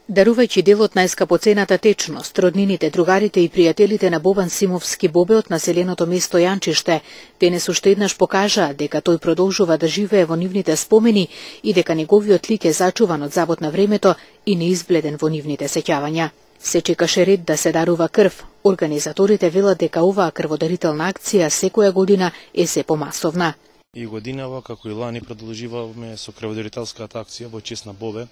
Дарувајќи дел од најскапоцената течност, роднините, другарите и пријателите на Бобан Симовски Бобе од населеното место Јанчиште, денес уште еднаш покажаа дека тој продолжува да живее во нивните спомени и дека неговиот лик е зачуван од забот на времето и неизбледен во нивните сеќавања. Се чекаше ред да се дарува крв. Организаторите велат дека оваа крводарителна акција секоја година е се помасовна. И годинава, како и лани, продолжуваме со крводарителската акција во чест на Бобе.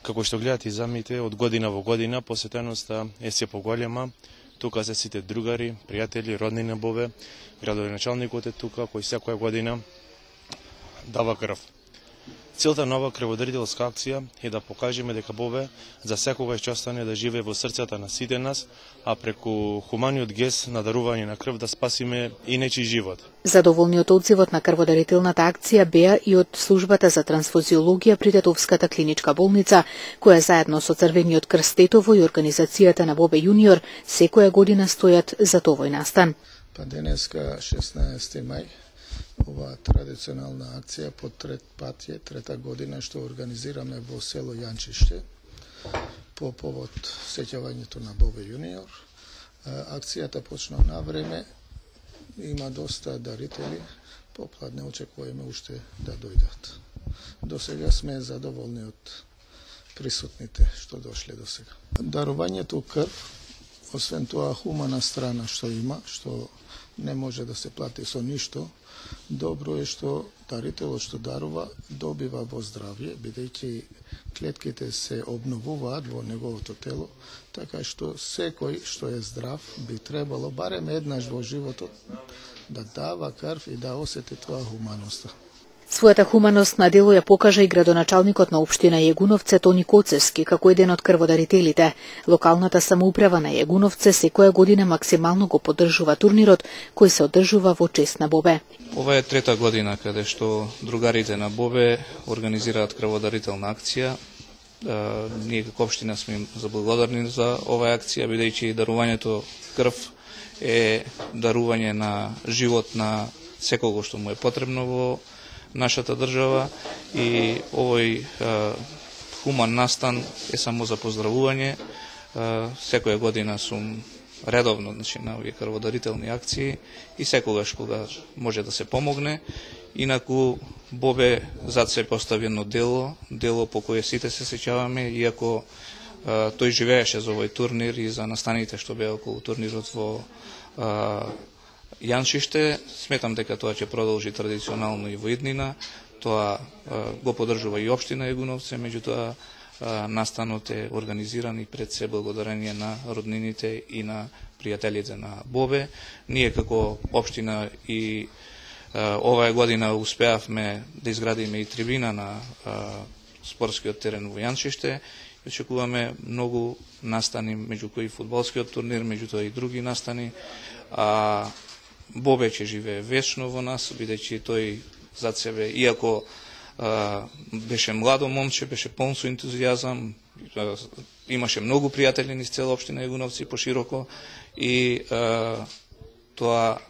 Како што гледате и замите, од година во година посетеноста е се поголема. Тука се сите другари, пријатели, родни на Бобе. Градоначалникот е тука, кој секоја година дава крв. Целта на оваа крводарителска акција е да покажеме дека Бобе за секогаш ќе остане да живее во срцата на сите нас, а преку хуманиот гест на дарување на крв да спасиме и нечи живот. Задоволни од одзивот на крводарителната акција беа и од службата за трансфузиологија при Тетовската клиничка болница, која заедно со Црвениот крст Тетово и организацијата на Бобе јуниор секоја година стојат за овој настан. Па денеска 16 мај оваа традиционална акција по трета година што организираме во село Јанчиште по повод сеќавањето на Бобе јуниор. Акцијата почна на време, има доста дарители, попладне очекуваме уште да дојдат. До сега сме задоволни од присутните што дошле до сега. Дарувањето крв, освен тоа хумана страна што има, што не може да се плати со ништо, добро е што дарителот што дарува добива во здравје, бидејќи клетките се обновуваат во неговото тело, така што секој што е здрав би требало барем еднаш во животот да дава крв и да осети тоа хуманоста. Својата хуманост на дело ја покажа и градоначалникот на општина Јегуновце Тони Коцевски како еден од крводарителите. Локалната самоуправа на Јегуновце секоја година максимално го поддржува турнирот кој се одржува во чест на Бобе. Ова е трета година каде што другарите на Бобе организираат крводарителна акција. Ние како општина сме заблагодарни за оваа акција, бидејќи дарувањето крв е дарување на живот на секого што му е потребно во нашата држава и овој хуман настан е само за поздравување. Секоја година сум редовно на овие крводарителни акции и секогаш кога може да се помогне. Инаку Бобе зад се постави едно дело по кое сите се сеќаваме, иако тој живееше за овој турнир и за настаните што беа околу турнирот во Јанчиште, сметам дека тоа ќе продолжи традиционално и во иднина. Тоа го поддржува и општина Јегуновце, меѓутоа настанот е организиран и пред се благодарение на роднините и на пријателите на Бобе. Ние како општина и оваа година успеавме да изградиме и трибина на спортскиот терен во Јанчиште. Очекуваме многу настани, меѓу кои фудбалскиот турнир, меѓутоа и други настани. Бобе ќе живее вечно во нас, бидејќи тој зад себе, иако беше младо момче, беше полн со ентузијазам, имаше многу пријатели низ цела општина Јегуновци пошироко и тоа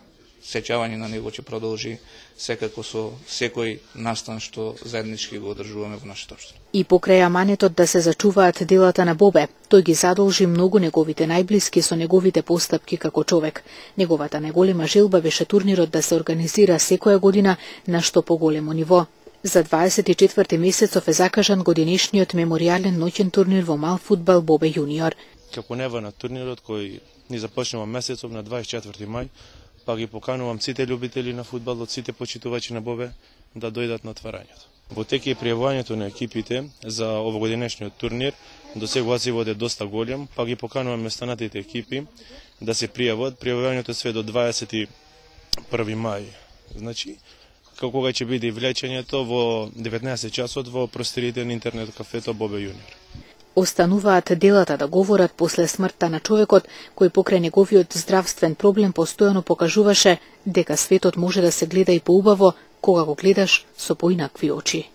сеќавање на него ќе продолжи секако со секој настан што заеднички го одржуваме во нашата општина. И покрај аманетот да се зачуваат делата на Бобе, тој ги задолжи многу неговите најблиски со неговите постапки како човек. Неговата најголема желба беше турнирот да се организира секоја година на што поголемо ниво. За 24 месецов е закажан годинешниот меморијален ноќен турнир во мал фудбал Бобе јуниор. Како нева на турнирот кој ни започнува месецов на 24 мај, па ги поканувам сите љубители на фудбалот, сите почитувачи на Бобе да дојдат на отварањето. Во теке пријавувањето на екипите за овогодинешниот турнир, до сега одзивот е доста голем, па ги покануваме останатите екипи да се пријават. Пријавувањето е све до 21 мај. Значи, кога ќе биде влечењето во 19 часот во просториите на интернет кафето Бобе јуниор. Остануваат делата да говорат после смртта на човекот, кој покрај неговиот здравствен проблем постојано покажуваше дека светот може да се гледа и поубаво кога го гледаш со поинакви очи.